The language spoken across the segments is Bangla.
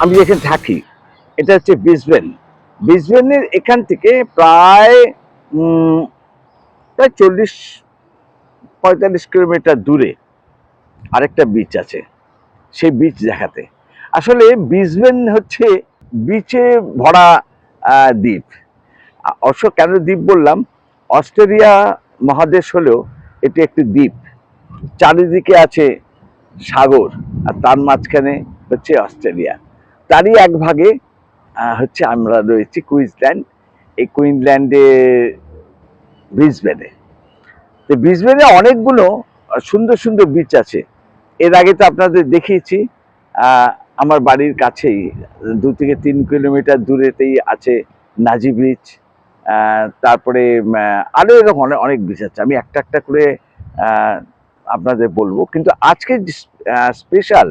আমি যেখানে থাকি এটা হচ্ছে ব্রিসবেন। ব্রিসবেনের এখান থেকে প্রায় প্রায় 40-45 কিলোমিটার দূরে আরেকটা বিচ আছে। সেই বিচ দেখাতে আসলে ব্রিসবেন হচ্ছে বিচে ভরা দ্বীপ। অবশ্য কেন দ্বীপ বললাম, অস্ট্রেলিয়া মহাদেশ হলেও এটি একটি দ্বীপ। চারিদিকে আছে সাগর, আর তার মাঝখানে হচ্ছে অস্ট্রেলিয়া। তারই এক ভাগে হচ্ছে আমরা রয়েছি কুইন্সল্যান্ড। এই কুইন্সল্যান্ডে ব্রিসবেনে, তো ব্রিসবেনে অনেকগুলো সুন্দর সুন্দর বিচ আছে। এর আগে তো আপনাদের দেখিয়েছি। আমার বাড়ির কাছেই 2 থেকে 3 কিলোমিটার দূরেতেই আছে নাজি বিচ। তারপরে আরও এরকম অনেক অনেক বিচ আছে। আমি একটা একটা করে আপনাদের বলবো, কিন্তু আজকে স্পেশাল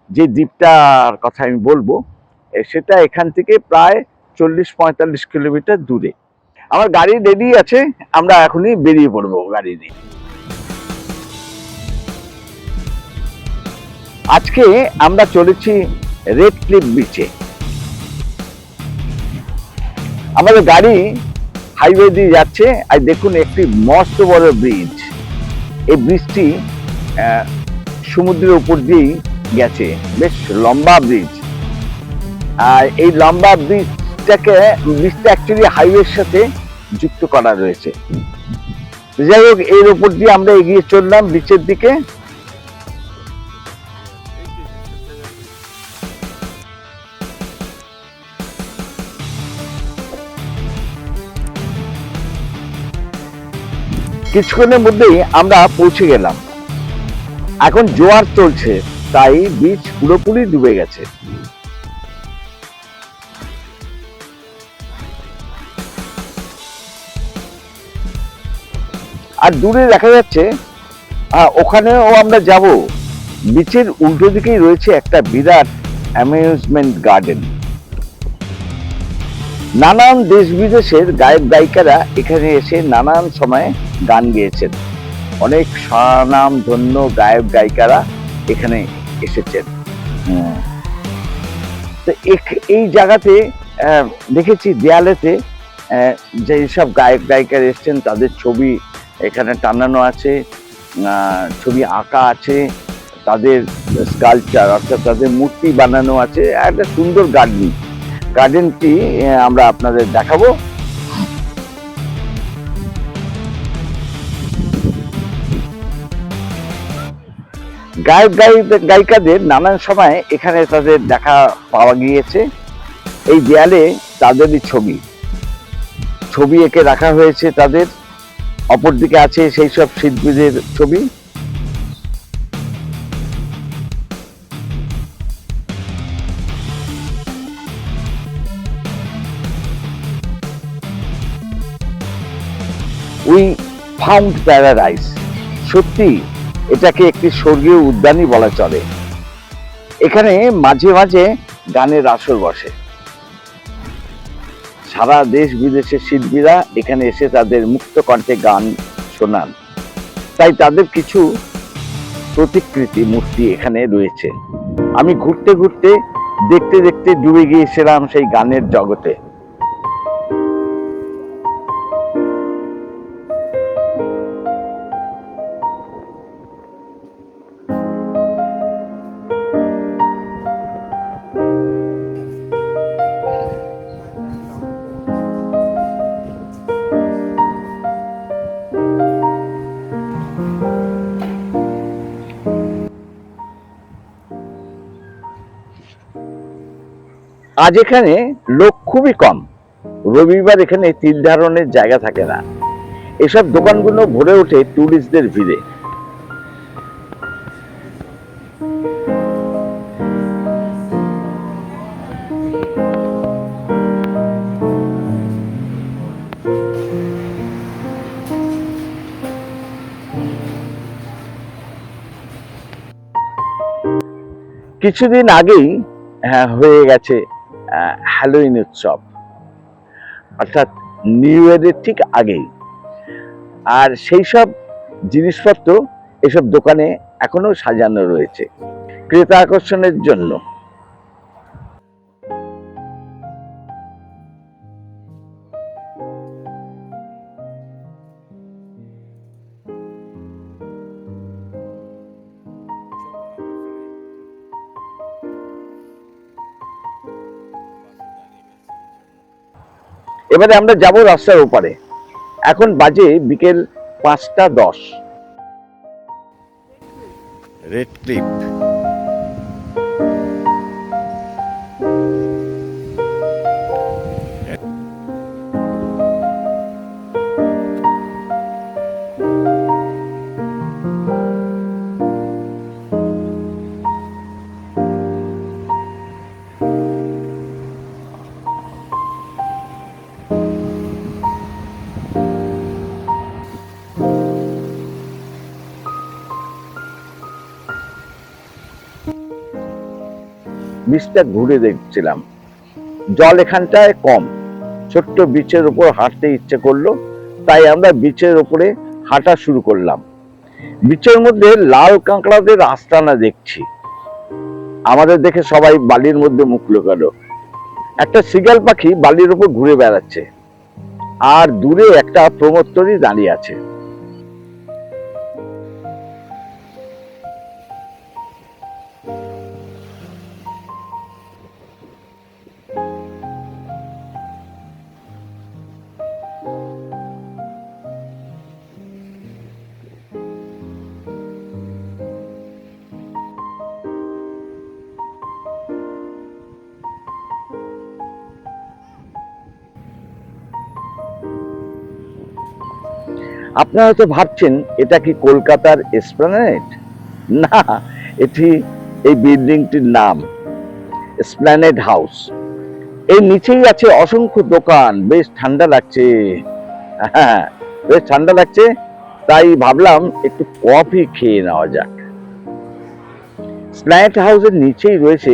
যে দ্বীপটার কথা আমি বলবো সেটা এখান থেকে প্রায় 40-45 কিলোমিটার দূরে। আমার গাড়ি রেডি আছে, আমরা এখনই বেরিয়ে পড়বো গাড়ি নিয়ে। আজকে আমরা চলেছি রেড ক্লিফ বিচে। আমাদের গাড়ি হাইওয়ে দিয়ে যাচ্ছে, আর দেখুন একটি মস্ত বড় ব্রিজ। এই ব্রিজটি সমুদ্রের উপর দিয়েই গেছে, বেশ লম্বা ব্রিজ। আর এই লম্বা ব্রিজটা অ্যাকচুয়ালি হাইওয়ের সাথে যুক্ত করা রয়েছে। যাই হোক, এর উপর দিয়ে আমরা এগিয়ে চললাম বিচের দিকে। কিছুক্ষণের মধ্যেই আমরা পৌঁছে গেলাম। এখন জোয়ার চলছে, তাই বিচ পুরোপুরি ডুবে গেছে। আর দূরে দেখা যাচ্ছে ওখানেও আমরা যাব। বিচের উল্টো দিকেই রয়েছে একটা বিরাট অ্যামিউজমেন্ট গার্ডেন। নানান দেশ বিদেশের গায়ক গায়িকারা এখানে এসে নানান সময়ে গান গেয়েছেন। অনেক স্বনাম ধন্য গায়ক গায়িকারা এখানে এসেছেন। তো এই জায়গাতে দেখেছি দেয়ালেতে যেসব গায়ক গায়িকারা এসছেন তাদের ছবি এখানে টানানো আছে, ছবি আঁকা আছে, তাদের স্কাল্পচার অর্থাৎ তাদের মূর্তি বানানো আছে। একটা সুন্দর গার্ডেনটি আমরা আপনাদের দেখাবো। গায়ক গায়িকাদের নানান সময় এখানে তাদের দেখা পাওয়া গিয়েছে। এই দেয়ালে তাদেরই ছবি এঁকে রাখা হয়েছে তাদের। অপরদিকে আছে সেই সব শিল্পীদের ছবি। We found paradise. সত্যি এটাকে একটি স্বর্গীয় উদ্যানই বলা চলে। এখানে মাঝে মাঝে গানের আসর বসে। সারা দেশ বিদেশের শিল্পীরা এখানে এসে তাদের মুক্ত কণ্ঠে গান শোনান। তাই তাদের কিছু প্রতিকৃতি মূর্তি এখানে রয়েছে। আমি ঘুরতে ঘুরতে দেখতে দেখতে ডুবে গিয়েছিলাম সেই গানের জগতে। আজ এখানে লোক খুবই কম। রবিবার এখানে তিল ধারণের জায়গা থাকে না। এসব দোকানগুলো ভরে ওঠে টুরিস্টদের ভিড়ে। কিছুদিন আগেই হয়ে গেছে হ্যালোইন উৎসব, অর্থাৎ নিউ ইয়ারের ঠিক আগেই। আর সেই সব জিনিসপত্র এসব দোকানে এখনো সাজানো রয়েছে ক্রেতা আকর্ষণের জন্য। এবারে আমরা যাব রাস্তার ওপারে। এখন বাজে বিকেল 5:10। রেড ক্লিফ, বিচটা ঘুরে দেখছিলাম। জল এখানটায় কম, ছোট্ট বিচের উপর হাঁটতে ইচ্ছে করলো, তাই আমরা বিচের উপরে হাঁটা শুরু করলাম। বিচের মধ্যে লাল কাঁকড়াদের আস্তানা দেখছি। আমাদের দেখে সবাই বালির মধ্যে মুখ লুকালো। একটা সিগাল পাখি বালির উপর ঘুরে বেড়াচ্ছে, আর দূরে একটা প্রমোত্তরী দাঁড়িয়ে আছে। আপনারা তো ভাবছেন এটা কি কলকাতার এসপ্ল্যানেড? না, এটি এই বিল্ডিংটির নাম এসপ্ল্যানেড হাউস। এর নিচেই আছে অসংখ্য দোকান। বেশ ঠান্ডা লাগছে। হ্যাঁ, বেশ ঠান্ডা লাগছে, তাই ভাবলাম একটু কফি খেয়ে নেওয়া যাক। এসপ্ল্যানেড হাউসের নিচেই রয়েছে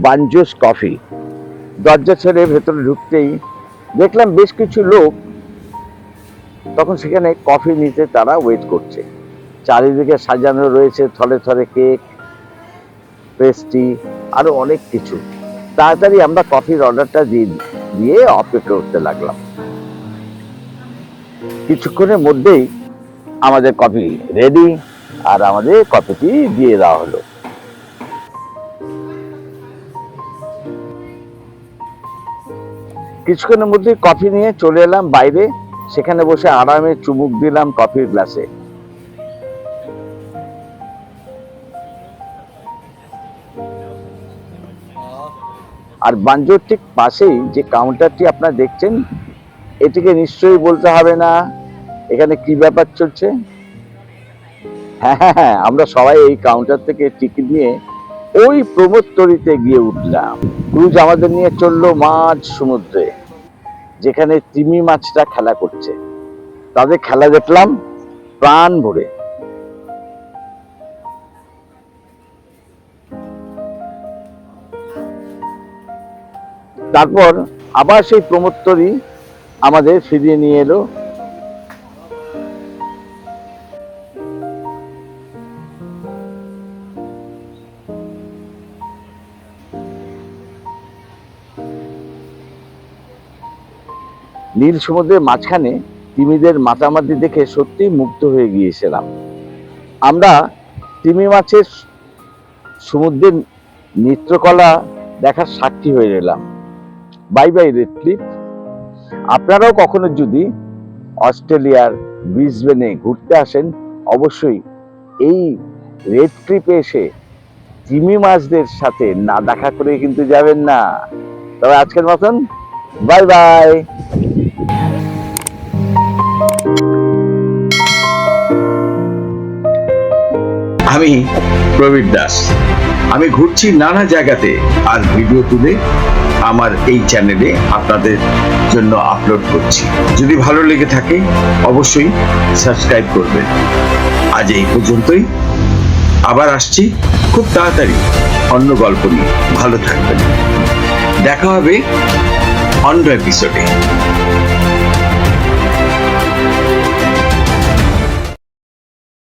বাঞ্জোস কফি। দরজা ছেড়ে ভেতরে ঢুকতেই দেখলাম বেশ কিছু লোক তখন সেখানে কফি নিতে তারা ওয়েট করছে। চারিদিকে সাজানো রয়েছে থলে থলে কেক, পেস্ট্রি, আরো অনেক কিছু। তাড়াতাড়ি আমরা কফির অর্ডারটা দিয়ে অপেক্ষা করতে লাগলাম। কিছুক্ষণের মধ্যেই আমাদের কফি রেডি, আর আমাদের কফিটি দিয়ে দেওয়া হলো। কিছুক্ষণের মধ্যেই কফি নিয়ে চলে এলাম বাইরে। সেখানে বসে আরামে চুমুক দিলাম কফির গ্লাসে। আর বাঞ্জোর ঠিক পাশেই যে কাউন্টারটি আপনারা দেখছেন, এটিকে নিশ্চয়ই বলতে হবে না এখানে কি ব্যাপার চলছে। হ্যাঁ, আমরা সবাই এই কাউন্টার থেকে টিকিট নিয়ে ওই প্রমোদতরীতে গিয়ে উঠলাম। ক্রুজ আমাদের নিয়ে চললো মাঝ সমুদ্রে, যেখানে তিমি মাছটা খেলা করছে। তাদের খেলা দেখলাম প্রাণ ভরে। তারপর আবার সেই প্রমোত্তরী আমাদের ফিরিয়ে নিয়ে এলো। নীল সমুদ্রের মাঝখানে তিমিদের মাতামাতি দেখে সত্যি মুগ্ধ হয়ে গিয়েছিলাম। আমরা তিমি মাছের সমুদ্রের নৃত্যকলা দেখার সাক্ষী হয়ে গেলাম। Bye bye red cliff. আপনারাও কখনো যদি অস্ট্রেলিয়ার ব্রিসবেনে ঘুরতে আসেন, অবশ্যই এই রেড ক্লিফে এসে তিমি মাছদের সাথে না দেখা করে কিন্তু যাবেন না। তবে আজকের মতন বাই বাই। আমি প্রবীর দাস। আমি ঘুরছি নানা জায়গাতে আর ভিডিও তুলে আমার এই চ্যানেলে আপনাদের জন্য আপলোড করছি। যদি ভালো লেগে থাকে অবশ্যই সাবস্ক্রাইব করবেন। আজ এই পর্যন্তই, আবার আসছি খুব তাড়াতাড়ি অন্য গল্প নিয়ে। ভালো থাকবেন, দেখা হবে অন্য এপিসোডে।